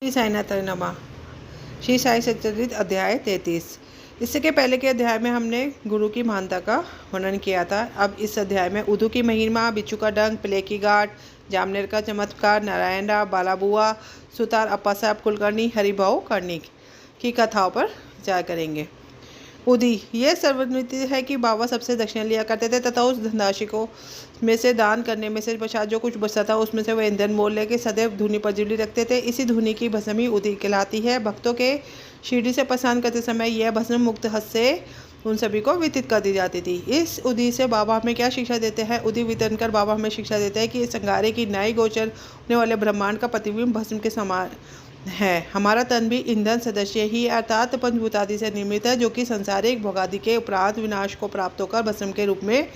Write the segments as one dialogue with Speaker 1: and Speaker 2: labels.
Speaker 1: श्री साईनाथ नमः। श्री साई सच्चरित अध्याय 33। इससे के पहले के अध्याय में हमने गुरु की महानता का वर्णन किया था। अब इस अध्याय में उदू की महिमा, बिच्छू का डंक, प्ले की गाठ, जामनेर का चमत्कार, नारायण राव, बालाबुआ, सुतार, अप्पा साहब कुलकर्णी, हरिभाऊ कर्णिक की कथाओं पर विचार करेंगे। उदी यह सर्वनित है कि बाबा सबसे दक्षिणा लिया करते थे तथा उस धनराशि को में से दान करने में से पश्चात जो कुछ बचता था उसमें से वह ईंधन मोल लेके सदैव धूनी पर जिबली रखते थे। इसी धूनी की भस्म ही उदी कहलाती है। भक्तों के शिरडी से प्रस्थान करते समय यह भस्म मुक्त हस्त से उन सभी को वितरित कर दी जाती थी। इस उदी से बाबा हमें क्या शिक्षा देते हैं? उदी वितरण कर बाबा हमें शिक्षा देते हैं कि इस अंगारे की न्याय गोचर होने वाले ब्रह्मांड का प्रतिबिंब भस्म के समान है। हमारा तन भी ईंधन सदस्य ही अर्थात पंचभूतादि से निर्मित है, जो कि संसारिक भोगादि के उपरांत विनाश को प्राप्त होकर भस्म के रूप में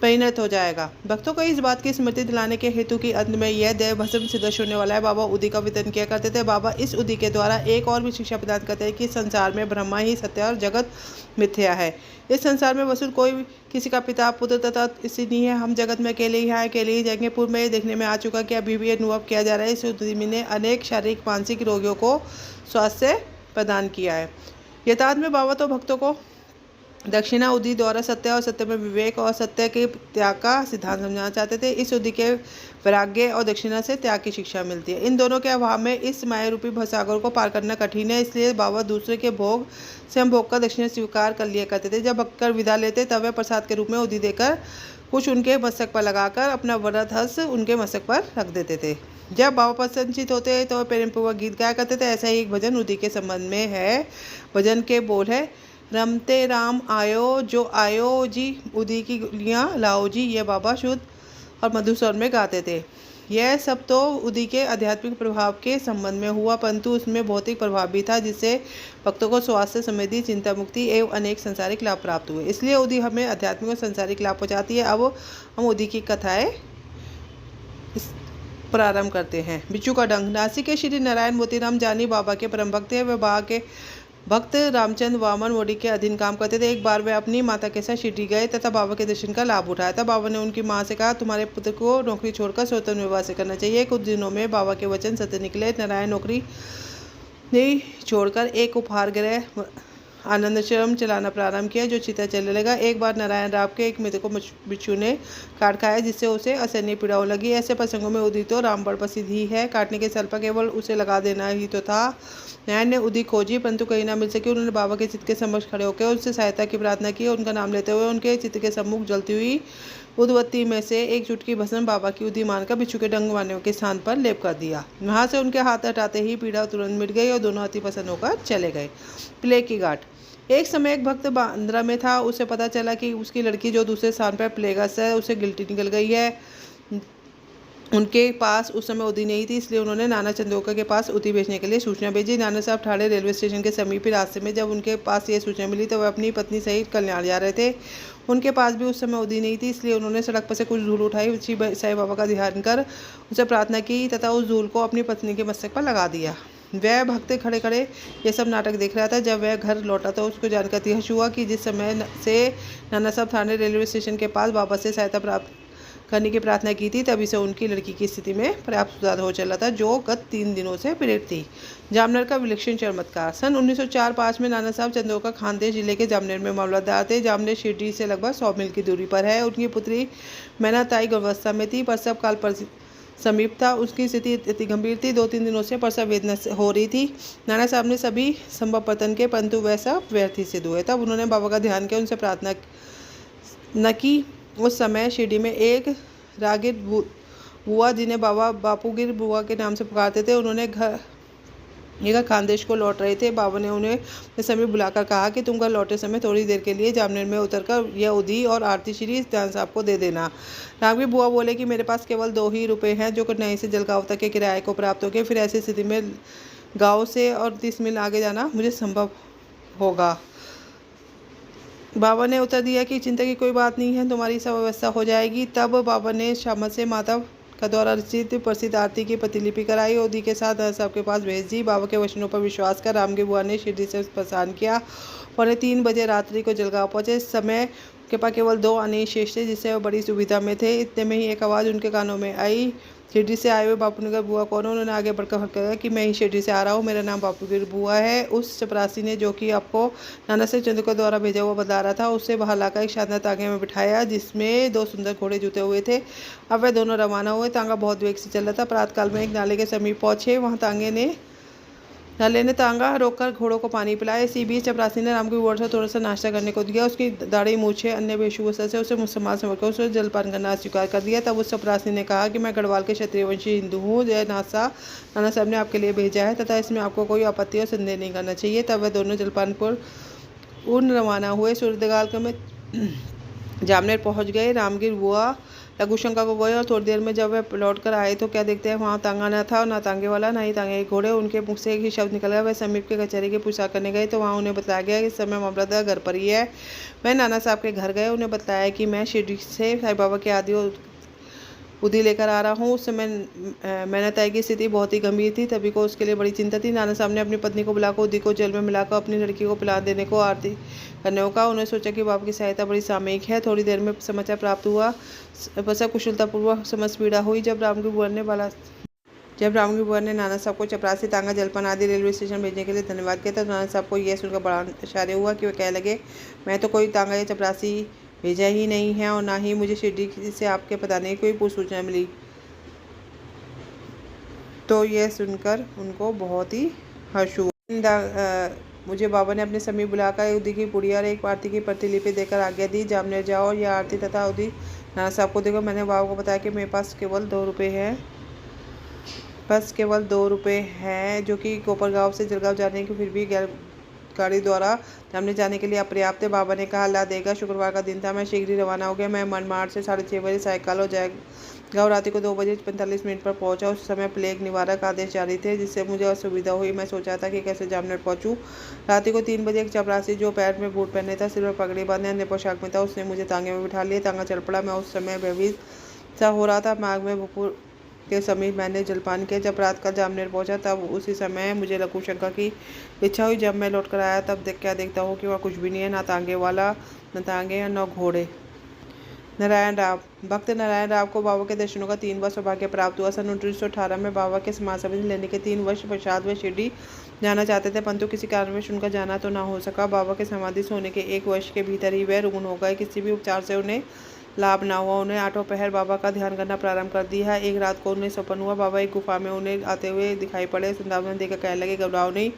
Speaker 1: परिणत हो जाएगा। भक्तों को इस बात की स्मृति दिलाने के हेतु कि अंत में यह देह भस्म सिद्ध होने वाला है, बाबा उदी का वितरण किया करते थे। बाबा इस उदी के द्वारा एक और भी शिक्षा प्रदान करते हैं कि संसार में ब्रह्मा ही सत्य और जगत मिथ्या है। इस संसार में वसुल कोई किसी का पिता पुत्र तथा किसी नहीं है। हम जगत में अकेले ही हैं, अकेले ही जाएंगे। पूर्व में ये देखने में आ चुका कि अभी भी अनुभव किया जा रहा है। इस उदी ने अनेक शारीरिक मानसिक रोगियों को स्वास्थ्य प्रदान किया है। यथार्थ में बाबा तो भक्तों को दक्षिणा उदी द्वारा सत्य और सत्य में विवेक और सत्य के त्याग का सिद्धांत समझाना चाहते थे। इस उदी के वैराग्य और दक्षिणा से त्याग की शिक्षा मिलती है। इन दोनों के अभाव में इस माया रूपी भवसागर को पार करना कठिन है। इसलिए बाबा दूसरे के भोग से हम भोग का दक्षिणा स्वीकार कर लिया करते थे। जब भक्कर विदा लेते तब वे प्रसाद के रूप में उदी देकर कुछ उनके मस्तक पर लगाकर अपना वरद हस्त उनके मस्तक पर रख देते थे। जब बाबा प्रसन्नचित होते तो प्रेम पूर्वक गीत गाया करते थे। ऐसा ही एक भजन उदी के संबंध में है। भजन के बोल है, रमते राम आयो जो आयो जी, उदी की गुलियाँ लाओ जी। ये बाबा शुद्ध और मधुर स्वर में गाते थे। यह सब तो उदी के आध्यात्मिक प्रभाव के संबंध में हुआ, परंतु उसमें भौतिक प्रभाव भी था, जिससे भक्तों को स्वास्थ्य, समृद्धि, चिंता मुक्ति एवं अनेक संसारिक लाभ प्राप्त हुए। इसलिए उदी हमें आध्यात्मिक और संसारिक लाभ पहुँचाती है। अब हम उदी की कथाएँ प्रारंभ करते हैं। बिच्छू का डंक। नासिक के श्री नारायण मोतीराम जानी बाबा के परम भक्त हैं। वे बाबा के भक्त रामचंद्र वामन मोदी के अधीन काम करते थे। एक बार वे अपनी माता के साथ शिरडी गए तथा बाबा के दर्शन का लाभ उठाया। तब बाबा ने उनकी माँ से कहा, तुम्हारे पुत्र को नौकरी छोड़कर स्वतंत्र विवाह से करना चाहिए। कुछ दिनों में बाबा के वचन सत्य निकले। नारायण नौकरी नहीं छोड़कर एक उपहार गृह आनंदाश्रम चलाना प्रारंभ किया, जो चिता चलने लगा। एक बार नारायण राव के एक मित्र को बिच्छू ने काट खाया, जिससे उसे असहनीय पीड़ा लगी। ऐसे प्रसंगों में उदी तो रामबड़ प्रसिद्ध ही है। काटने के स्थल पर केवल उसे लगा देना ही तो था। नारायण ने उदी खोजी, परंतु कहीं ना मिल सकी। उन्होंने बाबा के चित्त के समक्ष खड़े होकर उनसे सहायता की प्रार्थना की। उनका नाम लेते हुए उनके चित्त के सम्मुख जलती हुई उदबत्ती में से एक चुटकी भस्म बाबा की उदी मानकर बिच्छू के डंक मारने के स्थान पर लेप कर दिया। वहाँ से उनके हाथ हटाते ही पीड़ा तुरंत मिट गई और दोनों अति प्रसन्न होकर चले गए। प्ले की गाठ। एक समय एक भक्त बांद्रा में था। उसे पता चला कि उसकी लड़की जो दूसरे स्थान पर प्लेगस है, उसे गिल्टी निकल गई है। उनके पास उस समय उदी नहीं थी, इसलिए उन्होंने नाना चंदोकर के पास उदी भेजने के लिए सूचना भेजी। नाना साहब ठाणे रेलवे स्टेशन के समीप ही रास्ते में जब उनके पास ये सूचना मिली तो वह अपनी पत्नी सहित कल्याण जा रहे थे। उनके पास भी उस समय उदी नहीं थी, इसलिए उन्होंने सड़क पर से कुछ धूल उठाई, श्री साई बाबा का ध्यान कर उसे प्रार्थना की तथा उस धूल को अपनी पत्नी के मस्तक पर लगा दिया। वह भक्त खड़े खड़े ये सब नाटक देख रहा था। जब वह घर लौटा तो उसको जानकर अतिहर्ष हुआ कि जिस समय से नाना साहब थाने रेलवे स्टेशन के पास बाबा से सहायता प्राप्त करने की प्रार्थना की थी, तभी से उनकी लड़की की स्थिति में पर्याप्त सुधार हो चला था, जो गत 3 दिनों से पीड़ित थी। जामनेर का विलक्षण चमत्कार। सन 1904-05 में नाना साहब चंदोकर खानदेश जिले के जामनेर में मामलतदार थे। जामनेर शिरडी से लगभग 100 मील की दूरी पर है। उनकी पुत्री मैनाताई गर्भावस्था में थी। प्रसव काल पर समीप था। उसकी स्थिति इतनी गंभीर थी, 2-3 दिनों से प्रसव वेदना हो रही थी। नाना साहब ने सभी संभव प्रयत्न किए, परंतु वह सब व्यर्थ ही सिद्ध हुए। तब उन्होंने बाबा का ध्यान किया, उनसे प्रार्थना न की। उस समय शिरडी में एक रागिर बुआ, जिन्हें बाबा बापूगिर बुआ के नाम से पुकारते थे, उन्होंने घर खानदेश को लौट रहे थे। बाबा ने उन्हें समय बुलाकर कहा कि तुम घर लौटे समय थोड़ी देर के लिए जामनेर में उतरकर यह उदी और आरती श्री ध्यान साहब को दे देना। रागिर बुआ बोले कि मेरे पास केवल 2 ही रुपये हैं, जो कठिनाई से जलगांव तक के किराए को प्राप्त हो गए। फिर ऐसी स्थिति में गाँव से और 30 मील आगे जाना मुझे संभव होगा। बाबा ने उत्तर दिया कि चिंता की कोई बात नहीं है, तुम्हारी सब व्यवस्था हो जाएगी। तब बाबा ने शामत से माता का द्वारा रचित प्रसिद्ध आरती की प्रतिलिपि कराई, उदी के साथ साहब के पास भेज दी। बाबा के वचनों पर विश्वास कर रामगी बुआ ने शिरडी से प्रस्थान किया। 3:15 बजे रात्रि को जलगांव पहुँचे। समय के पास केवल 2 आने शेष थे, जिससे वह बड़ी सुविधा में थे। इतने में ही एक आवाज़ उनके कानों में आई, शिरडी से आए हुए बापू ने कहा बुआ कौन है। उन्होंने आगे बढ़कर कहा कि मैं ही शिरडी से आ रहा हूँ, मेरा नाम बापू की बुआ है। उस चपरासी ने जो कि आपको नाना से चंद्र द्वारा भेजा हुआ बता रहा था, उससे बाहर लाकर एक शानदार तांगे में बिठाया जिसमें 2 सुंदर घोड़े जुते हुए थे। अब वह दोनों रवाना हुए। तांगा बहुत वेग से चल रहा था। प्रातःकाल में एक नाले के समीप पहुंचे। वहाँ नाले ने तांगा रोककर घोड़ों को पानी पिलाया। इसी बीच चपरासी ने राम की बुआ से थोड़ा सा नाश्ता करने को दिया। उसकी दाढ़ी मूछें अन्य वेशभूषा से उसे मुसलमान समझकर उसे जलपान करना अस्वीकार कर दिया। तब उस चपरासी ने कहा कि मैं गढ़वाल के क्षत्रिय वंशी हिंदू हूँ। जय नाना साहब ने आपके लिए भेजा है तथा इसमें आपको कोई आपत्ति और संदेह नहीं करना चाहिए। तब वह दोनों जलपानपुर उन रवाना हुए। सूर्यकाल में जामनेर पहुंच गए। रामगिर बुआ लघुशंका को गए और थोड़ी देर में जब वह लौट कर आए तो क्या देखते हैं, वहाँ तांगा न था, ना तांगे वाला, ना ही तांगे के घोड़े। उनके मुख से एक ही शब्द निकल गया। वह समीप के कचहरी की पूछताछ करने गए तो वहाँ उन्हें बताया गया कि इस समय मामलतदार घर पर ही है। वह नाना साहब के घर गए। उन्हें बताया कि मैं शिरडी से साईं बाबा के आदि उदी लेकर आ रहा हूँ। उस समय मैंने तय की स्थिति बहुत ही गंभीर थी। तभी को उसके लिए बड़ी चिंता थी। नाना साहब ने अपनी पत्नी को बुलाकर उदी को जेल में मिलाकर अपनी लड़की को पिला देने को आरती करने को कहा। उन्होंने सोचा कि बाबा की सहायता बड़ी सामयिक है। थोड़ी देर में समाचार प्राप्त हुआ। बसा कुशलतापूर्वक समझ पीड़ा हुई। जब राम की बुआ ने नाना साहब को चपरासी, तांगा, जलपान आदि रेलवे स्टेशन भेजने के लिए धन्यवाद किया तो नाना साहब को यह सुनकर बड़ा आश्चर्य हुआ कि वे कहने लगे, मैं तो कोई तांगा या चपरासी भेजा ही नहीं है और ना ही मुझे शिरडी से आपके बताने की कोई पूर्व सूचना मिली। तो यह सुनकर उनको बहुत ही हर्ष हुआ। मुझे बाबा ने अपने समीप बुलाकर उदी की पुड़िया और एक आरती की प्रतिलिपि देकर आज्ञा दी। जामनेर जाओ, यह आरती तथा उदी नाना साहब को देखो। मैंने बाबा को बताया कि मेरे पास केवल 2 रुपये हैं, बस केवल 2 रुपये हैं, जो कि कोपरगांव से जलगांव जाने की फिर भी गाड़ी द्वारा जामनेर जाने के लिए अपर्याप्त है। बाबा ने कहा अल्लाह देगा। शुक्रवार का दिन था। मैं शीघ्र ही रवाना हो गया। मैं मनमाड़ से 6:30 बजे सायकाल और गाँव रात को 2:45 पर पहुंचा। उस समय प्लेग निवारक आदेश जारी थे जिससे मुझे असुविधा हुई। मैं सोचा था कि कैसे जामनेर पहुंचूं। रात को 3 बजे एक चपरासी जो पैर में बूट पहने था, सिर पर पगड़ी बांधे, अन्य पोशाक में था, उसने मुझे तांगे में बिठा लिया। तांगा चल पड़ा। मैं उस समय भयभीत सा हो रहा था। मार्ग में भोजपुर के समीप मैंने जलपान किया। जब रात का जामनेर पहुंचा तब उसी समय मुझे लघुशंका की इच्छा हुई। जब मैं लौट कर आया तब क्या देखता हूँ कि वहाँ कुछ भी नहीं है, ना तांगे वाला, न तांगे और न घोड़े। नारायण राव। भक्त नारायण राव को बाबा के दर्शनों का 3 बार सौभाग्य प्राप्त हुआ। सन 1918 में बाबा के समाज संबंध लेने के 3 वर्ष पश्चात वे शिरडी जाना चाहते थे, परंतु किसी कारणवश उनका जाना तो ना हो सका। बाबा के समाधि होने के 1 वर्ष के भीतर ही वह रुग्ण हो गए। किसी भी उपचार से उन्हें लाभ ना हुआ। उन्हें 8 पहर बाबा का ध्यान करना प्रारंभ कर दिया। एक रात को उन्हें सपन हुआ। बाबा एक गुफा में उन्हें आते हुए दिखाई पड़े। संतावना देकर कहने लगे, घबराओ नहीं,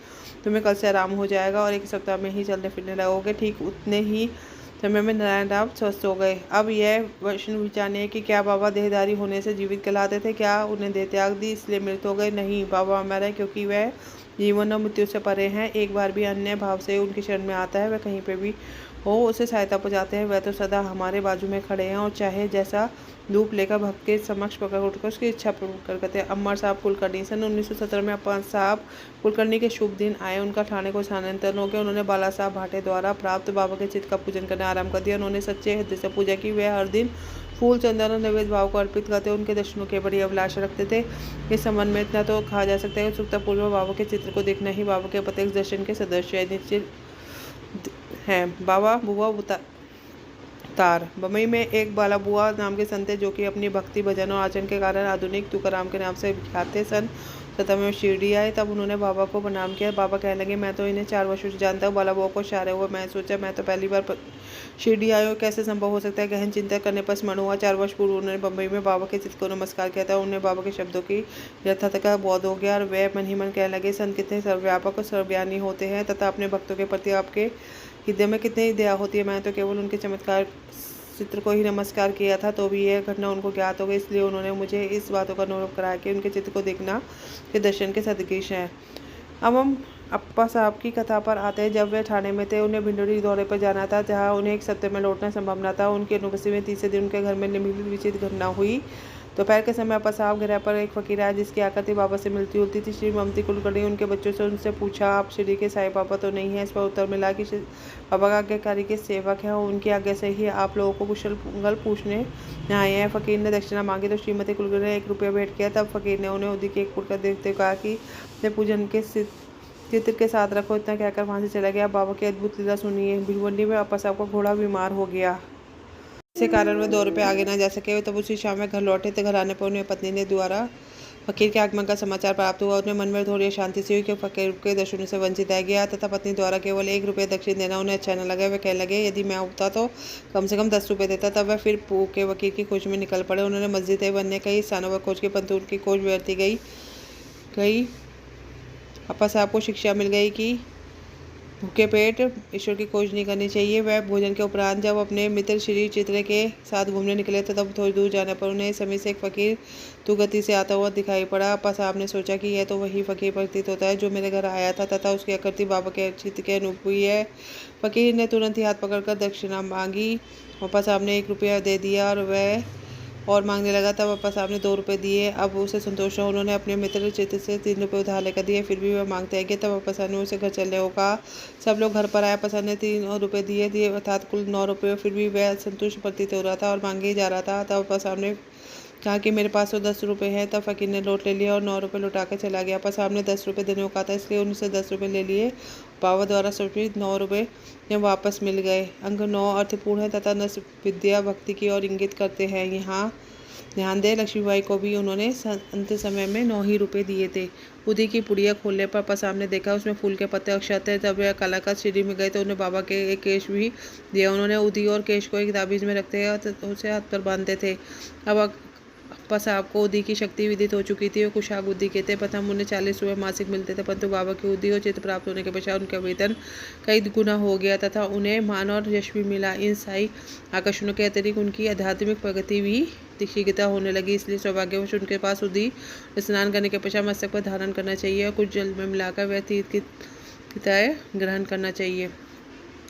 Speaker 1: तुम्हें कल से आराम हो जाएगा और 1 सप्ताह में ही चलने फिरने लगोगे। ठीक उतने ही समय में नारायण राव स्वस्थ हो गए। अब यह प्रश्न विचारने कि क्या बाबा देहधारी होने से जीवित कहलाते थे? क्या उन्हें देह त्याग दी इसलिए मृत हो गए? नहीं, बाबा अमर है क्योंकि वह जीवन और मृत्यु से परे हैं। एक बार भी अन्य भाव से उनकी शरण में आता है, वह कहीं पे भी हो उसे सहायता पहुँचाते हैं। वह तो सदा हमारे बाजू में खड़े हैं और चाहे जैसा धूप लेकर भक्त के समक्ष पकड़ उठकर उसकी इच्छा पूर्ण करते हैं। अमर साहब कुलकर्णी। सन 1917 में अपर साहब कुलकर्णी के शुभ दिन आए। उनका ठाणे को स्थानांतरण हो गया। उन्होंने बाला साहब भाटे द्वारा प्राप्त बाबा के चित्र का पूजन करना आरंभ कर दिया। उन्होंने सच्चे हृदय से पूजा की। वह हर दिन फूल, चंदन और नैवेद्य भाव को अर्पित करते। उनके दर्शनों के बड़ी अभिलाषा रखते थे। इस संबंध में इतना तो कहा जा सकता है कि उत्सुकतापूर्वक बाबा के चित्र को देखना ही बाबा के प्रत्येक दर्शन के सदस्य निश्चित है। बाबा बुआ तार। बम्बई में एक बाला बुआ नाम के संत थे जो कि अपनी भक्ति, भजन और आचरण के कारण आधुनिक तुकाराम के नाम से विख्यात थे। सन 17 में शिरडी आए। तब उन्होंने बाबा को प्रणाम किया। बाबा कहने लगे, मैं तो इन्हें 4 वर्षों से जानता हूँ। बाला बुआ को इशारे हुआ। मैं सोचा मैं तो पहली बार शिरडी आए हूँ, कैसे संभव हो सकता है? गहन चिंता करने पर स्मरण हुआ 4 वर्ष पूर्व उन्होंने बम्बई में बाबा के चित्र को नमस्कार किया था। उन्हें बाबा के शब्दों की यथार्थ का बोध हो गया और वे मन ही मन कहने लगे, संत कितने सर्वव्यापक और सर्वज्ञानी होते हैं तथा अपने भक्तों के प्रति आपके हृदय में कितनी दया होती है। मैं तो केवल उनके चमत्कार चित्र को ही नमस्कार किया था, तो भी यह घटना उनको ज्ञात हो गई। इसलिए उन्होंने मुझे इस बातों का अनुभव कराया कि उनके चित्र को देखना के दर्शन के सदृश है। अब हम अप्पा साहब की कथा पर आते हैं। जब वे ठाणे में थे, उन्हें भिंडोरी दौरे पर जाना था जहाँ उन्हें 1 सप्ताह में लौटना संभव न था। उनकी अनुपस्थिति में तीसरे दिन उनके घर में निम्नलिखित विचित्र घटना हुई। दोपहर के समय अप्पा साहब घर पर एक फकीर आया जिसकी आकृति बाबा से मिलती जुलती थी। श्री ममती कुलकर्णी उनके बच्चों से उनसे पूछा, आप शिरडी के साईं बाबा तो नहीं है? इस पर उत्तर मिला कि बाबा का आज्ञाकारी के सेवक है और उनकी आज्ञा से ही आप लोगों को कुशल मंगल पूछने आए हैं। फकीर ने दक्षिणा मांगी तो श्रीमती कुलकर्णी ने 1 रुपया भेंट किया। तब फकीर ने उन्हें उदी की एक पुड़का देखते कहा कि अपने पूजन के चित्र के साथ रखो। इतना कहकर वहाँ से चला गया। बाबा की अद्भुत लीला सुनिए। भिलवंडी में अप्पा साहब का घोड़ा बीमार हो गया। इसी कारण वह 2 रुपये आगे न जा सके। तब उसी शाम में घर लौटे थे। घर आने पर उन्हें पत्नी ने द्वारा फकीर के आगमन का समाचार प्राप्त हुआ। उन्हें मन में थोड़ी अशांति सी हुई कि फकीर के दर्शनों से वंचित रह गया तथा पत्नी द्वारा केवल 1 रुपये दक्षिण देना उन्हें अच्छा न लगा। वे कहने लगे, यदि मैं होता तो कम से कम 10 रुपये देता। तब वह फिर पू के वकील की खोज में निकल पड़े। उन्होंने मस्जिद अन्य कई स्थानों पर खोज की, परंतु उनकी खोज व्यर्थी गई। अपा साहब को शिक्षा मिल गई कि भूखे पेट ईश्वर की खोज नहीं करनी चाहिए। वह भोजन के उपरांत जब अपने मित्र श्री चित्रे के साथ घूमने निकले तो तब थोड़ी दूर जाने पर उन्हें समीप से एक फकीर गति से आता हुआ दिखाई पड़ा। अपा साहब ने सोचा कि यह तो वही फकीर प्रतीत होता है जो मेरे घर आया था तथा उसकी आकृति बाबा के चित्त के अनुरूप हुई है। फकीर ने तुरंत ही हाथ पकड़कर दक्षिणा मांगी। अपा साहब ने 1 रुपया दे दिया और मांगने लगा। तब अपा साहब ने 2 रुपये दिए। अब उसे संतोष हुआ। उन्होंने अपने मित्र चित्र से 3 रुपये उधार लेकर दिए। फिर भी वह मांगते गए। तब अपा साहब ने उसे घर चलने को कहा। सब लोग घर पर आए। अपा साहब ने 3 रुपये दिए अर्थात कुल 9 रुपये। फिर भी वह संतुष्ट प्रतीत हो रहा था और मांगे ही जा रहा था। तब अपा साहब ने कहा कि मेरे पास तो 10 रुपये है। तब फकीर ने नोट ले लिया और 9 रुपये लौटा कर चला गया। अपा साहब ने 10 रुपये देने को कहा था, इसलिए उनसे 10 रुपये ले लिए। बाबा द्वारा स्वरूपित 9 रुपये वापस मिल गए। अंक 9 अर्थपूर्ण है तथा नस विद्या भक्ति की ओर इंगित करते हैं। यहाँ ध्यान दें, लक्ष्मीबाई को भी उन्होंने अंत समय में 9 ही रुपये दिए थे। उदी की पुड़िया खोलने पर अपा साहब ने देखा उसमें फूल के पत्ते अक्षत थे। तब वह कलाकार सीढ़ी में गए तो उन्हें बाबा के एक केश भी दिया। उन्होंने उदी और केश को एक ताबीज में रखते उसे हाथ पर बांधते थे। अब अपा साहब को उदी की शक्ति विदित हो चुकी थी। वो कुशाग उदी के थे। प्रथम उन्हें 40 रुपये मासिक मिलते थे, परंतु बाबा की उदी और चित्त प्राप्त होने के पश्चात उनका वेतन कई गुना हो गया तथा उन्हें मान और यश भी मिला। इन साई आकर्षणों के अतिरिक्त उनकी आध्यात्मिक प्रगति भी शीघ्रता होने लगी। इसलिए सौभाग्यवश उनके पास उदी स्नान करने के पश्चात मस्तक पर धारण करना चाहिए और कुछ जल में मिलाकर वह तीर्थ की ग्रहण करना चाहिए।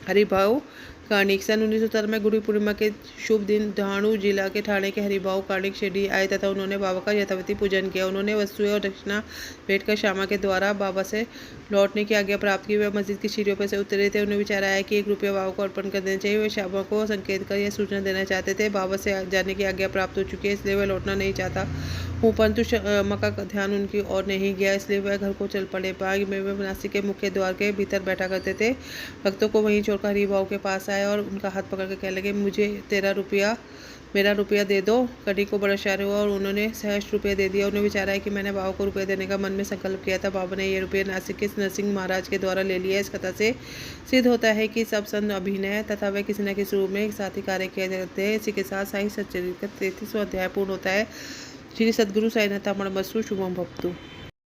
Speaker 1: हरिभाव कार्णिक सन 1917 में गुरु पूर्णिमा के शुभ दिन ढाणू जिला के ठाणे के हरिभाव कार्णिक शिरडी आए तथा उन्होंने बाबा का यथावती पूजन किया। उन्होंने वस्तुएं और दक्षिणा भेंट कर श्यामा के द्वारा बाबा से लौटने की आज्ञा प्राप्त की। वे मस्जिद की सीढ़ियों पर से उतरे थे। उन्हें विचार आया कि 1 रुपया बाबा को अर्पण कर देना चाहिए। वे श्यामा को संकेत कर यह सूचना देना चाहते थे। बाबा से जाने की आज्ञा प्राप्त हो चुकी है, इसलिए वह लौटना नहीं चाहता हूँ, परंतु श्यामा का ध्यान उनकी ओर नहीं गया, इसलिए वह घर को चल पड़े। बाग में वे नासिक के मुख्य द्वार के भीतर बैठा करते थे। भक्तों को वहीं छोड़कर हरिभाव के पास आए और उनका हाथ पकड़ कर कहने लगे, मुझे मेरा रुपया दे दो। कड़ी को बड़ा आश्चर्य हुआ और उन्होंने सहस्त्र रुपये दे दिया। उन्हें विचार आया कि मैंने बाबा को रुपये देने का मन में संकल्प किया था। बाबा ने ये रुपये नासिक के नरसिंह महाराज के द्वारा ले लिया। इस कथा से सिद्ध होता है कि सब संत अभिनय है तथा वे किसी न किसी रूप में एक साथ ही कार्य किए जाते हैं। इसी के साथ साई सच्चरित्र का 33वां अध्याय पूर्ण होता है। श्री सद्गुरु साईनाथ मणमस्तु शुभम भवतु।